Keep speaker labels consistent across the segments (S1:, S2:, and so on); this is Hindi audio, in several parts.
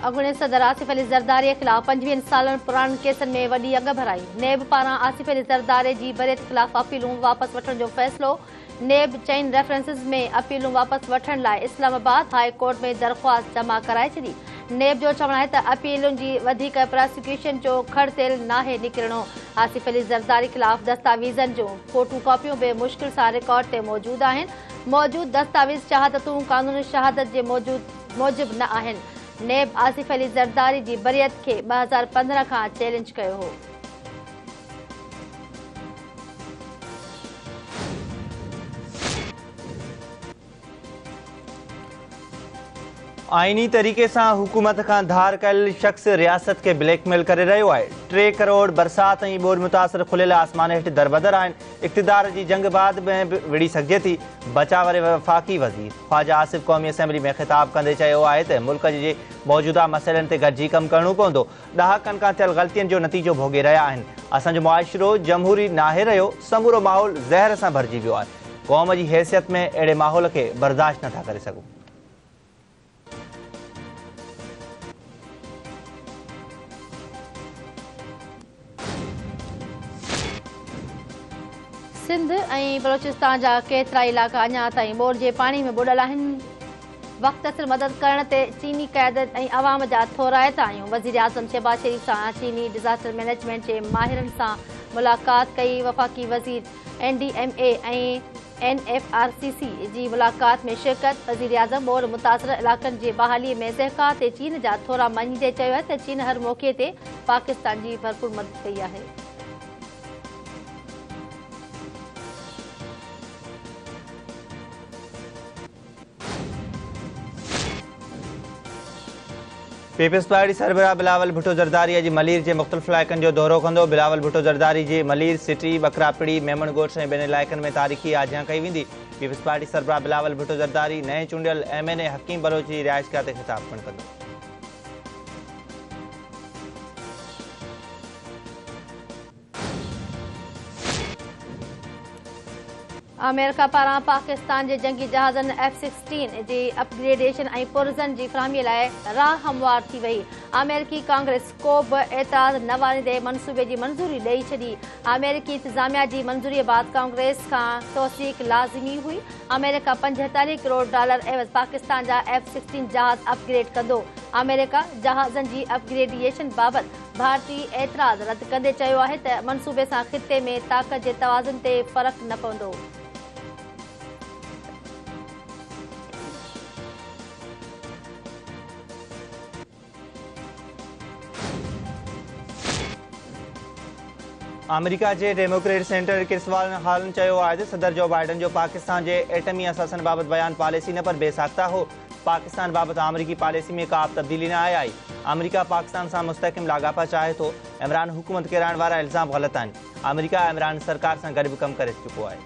S1: अॻूणे सदर आसिफ अली ज़रदारी ख़िलाफ़ 25 सालनि पुराणनि केसनि में वॾी अॻ भराई। नेब पारां आसिफ अली ज़रदारी जी बरियत ख़िलाफ़ अपीलूं वापसि वठण जो फ़ैसिलो। नेब चइनि रेफरेंसिस में अपीलूं वापसि वठण लाइ इस्लामाबाद हाई कोर्ट में दरख़्वास्त जमा कराए छॾी। नेब जो चवणु आहे त अपीलुनि जी वधीक प्रोसिक्यूशन जो खड़तेल नाहे निकिरणो। आसिफ अली ज़रदारी ख़िलाफ़ दस्तावेज़नि जूं फोटू कॉपियूं बि मुश्किल सां रिकॉर्ड ते मौजूदु आहिनि। मौजूदु दस्तावेज़ शहादतूं कानूनी शहादत जे मूजिब न आहिनि। नेब आसिफ अली ज़रदारी जी बरियत खे 2015 खां चैलेंज कयो हो।
S2: आईनी तरीक़े सां हुकूमत खां धार कयल शख़्स रियासत के ब्लैकमेल करे रहियो आहे। 3 करोड़ बरसात ऐं ॿोॾि मुतासिर खुलियल आसमान हेठि दरबदर आहिनि। इक़्तिदार जी जंग बाद में बि विढ़ी सघिजे थी। बचाव वारे वफ़ाक़ी वज़ीर ख्वाजा आसिफ क़ौमी असेंबली में ख़िताब कंदे चयो आहे त मुल्क जे मौजूदा मसइलनि ते गॾिजी कमु करणो पवंदो। ॾहाकनि खां थियल ग़लतियुनि जो नतीजो भोॻे रहिया आहिनि। असांजो मुआशिरो जमहूरी नाहे रहियो, समूरो माहौल ज़हर सां भरिजी वियो आहे। क़ौम जी हैसियत में अहिड़े माहौल खे बर्दाश्त नथा करे सघूं।
S1: सिंध ऐं बलोचिस्तान जा केतिरा इलाइक़ा अञा ताईं ॿोॾ जे पाणी में ॿुॾल आहिनि। वक़्तसिर मदद करण ते चीनी क़यादत ऐं अवाम जा थोराइता आहियूं। वज़ीर आज़म शहबाज शरीफ़ सां चीनी डिज़ास्टर मैनेजमेंट जे माहिरनि सां मुलाक़ात कई। वफ़ाक़ी वज़ीर NDMA ऐं NFRCC जी मुलाक़ात में शिरकत। वज़ीर आज़म ॿोॾ मुतासिर इलाइक़नि जे बहालीअ में सहकार ते चीन जा थोरा मञींदे चयो आहे त चीन हर मौक़े ते पाकिस्तान जी भरपूर मदद कई आहे।
S2: पीपल्स पार्टी सरबराह बिलावल भुट्टो ज़रदारी अॼु मलीर जे मुख़्तलिफ़ इलाइक़नि जो दौरो कंदो। बिलावल भुट्टो ज़रदारी जे मलीर सिटी, बकरापड़ी, मेमण ॻोठ ऐं ॿियनि इलाइक़नि में तारीख़ी आजियां कई वेंदी। पीपल्स पार्टी सरबराह बिलावल भुट्टो ज़रदारी नए चूंडियल MNA हकीम बलोच जी रिहाइशगाह ते ख़िताब पिणु कंदो।
S1: अमेरिका पारां पाकिस्तान जे जंगी जहाज़नि F-16 जी अपग्रेडेशन ऐं पुर्ज़नि जी फ़राहमीअ लाइ राह हमवार थी वई। अमेरिकी कांग्रेस को बि एतिराज़ न वारींदे मनसूबे जी मंज़ूरी ॾेई छॾी। अमेरिकी इंतिज़ामिया जी मंज़ूरीअ बाद कांग्रेस खां तौसीक़ लाज़िमी हुई। अमेरिका $45 करोड़ एवज़ पाकिस्तान जा F-16 जहाज़ अपग्रेड कंदो। अमेरिका जहाज़नि जी अपग्रेडेशन बाबति भारतीय एतिराज़ रद्द कंदे चयो आहे त मनसूबे सां ख़िते में ताक़त जे तवाज़ुन ते फ़र्क़ु न पवंदो।
S2: अमेरिका जे डेमोक्रेट सेंटर किरसवाल हालन चयो आहे त सदर जो बाइडन जो पाकिस्तान जे एटमी असासनि बाबति बयान पॉलिसी न पर बेसाख्ता हो। पाकिस्तान बाबति अमरीकी पॉलिसी में का बि तब्दीली न आई। अमेरिका पाकिस्तान सां मुस्तहकिम लाॻापा चाहे थो। इमरान हुकूमत किराइण वारा इल्ज़ाम ग़लति आहिनि। अमेरिका इमरान सरकार सां गॾु बि कमु करे चुको आहे।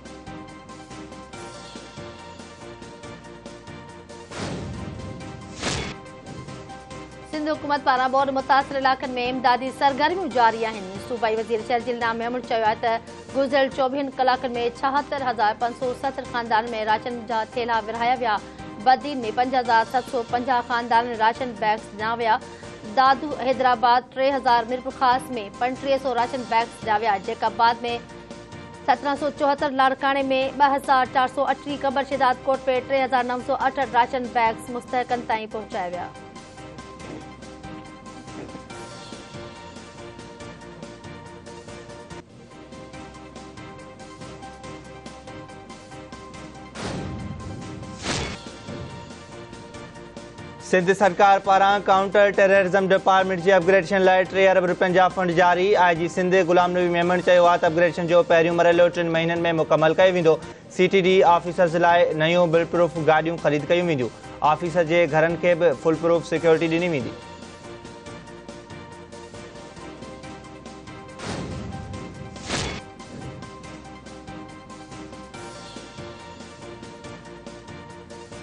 S1: सिंध हुकूमत पारां ॿोॾ मुतासिर इलाइक़नि में इमदादी सरगर्मियूं जारी आहिनि। सूबाई वज़ीर शर्जील नाम चयो आहे त गुज़िरियल 24 कलाकनि में 76,570 ख़ानदान में राशन जा थेला विरहाया विया। बदीन में 5,750 ख़ानदान राशन बैग्स ॾिना विया। दादू हैदराबाद 3,000 मिरपुखास में 3500 राशन बैग्स ॾिना विया। जैकाबाद में 1774, लाड़काणे में 2,438, कबर शिदात कोट में 3,968 राशन बैग्स मुस्तहकनि ताईं पहुचाया विया।
S2: सिंध सरकार पारां काउंटर टेररिज़म डिपार्टमेंट जी अपग्रेडेशन लाइ 3 अरब रुपयनि जा फंड जारी। IG सिंध गुलाम नबी मेमण चयो आहे त अपग्रेडेशन जो पहिरियों मरहलो 3 महीननि में मुकमल कयो वेंदो। CTD ऑफिसर्स लाइ नयूं बुल प्रूफ गाॾियूं ख़रीद कयूं वेंदियूं। ऑफिसर जे घरनि खे बि फुल प्रूफ सिक्योरिटी ॾिनी वेंदी।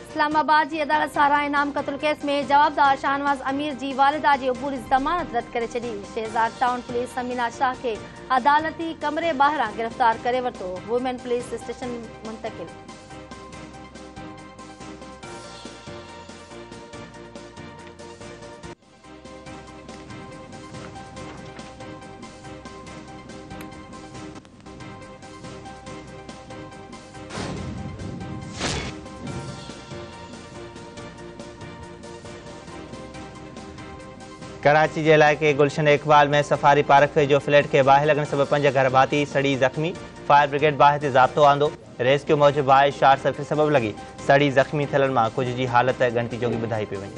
S1: इस्लामाबाद जी अदालत सारा इनाम क़त्ल केस में जवाबदार शाहनवाज़ अमीर जी वालिदा जी अबूरी ज़मानत रद्द करे छॾी। शहज़ाद टाउन पुलिस समीना शाह खे अदालती कमरे ॿाहिरां गिरफ़्तार करे वरितो। वुमेन पुलिस स्टेशन मुंतक़िल।
S2: कराची के इलाइक़े गुलशन इकबाल में सफारी पार्क जो फ्लैट के बाहि लगने सबब 5 घर भाती सड़ी ज़ख्मी। फायर ब्रिगेड बाहि ते ज़ाब्तो आंदो। रेस्क्यू मौजूद बाहि शॉर्ट सर्किट सबब लगी सड़ी ज़ख्मी थियलनि मां कुछ जी हालत गंटी जोगी ॿुधाई पई वञे।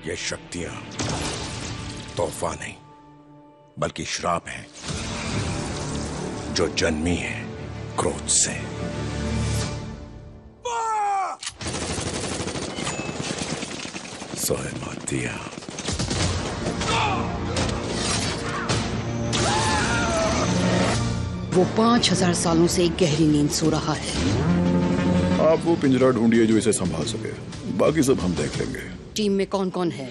S3: ये शक्तियां तोहफा नहीं बल्कि श्राप है जो जन्मी है क्रोध से। सहमतिया
S4: वो 5000 सालों से एक गहरी नींद सो रहा है।
S5: आप वो पिंजरा ढूंढिए जो इसे संभाल सके, बाकी सब हम देख लेंगे।
S4: टीम में कौन कौन है?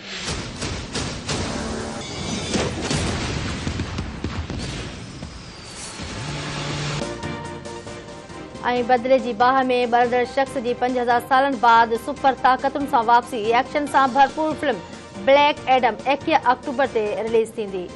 S1: बदले की बाह में बरदड़ शख्स की 5000 सालन बाद सुपर ताकतुन से वापसी। एक्शन से भरपूर फिल्म ब्लैक एडम 21 अक्टूबर से रिलीज थी।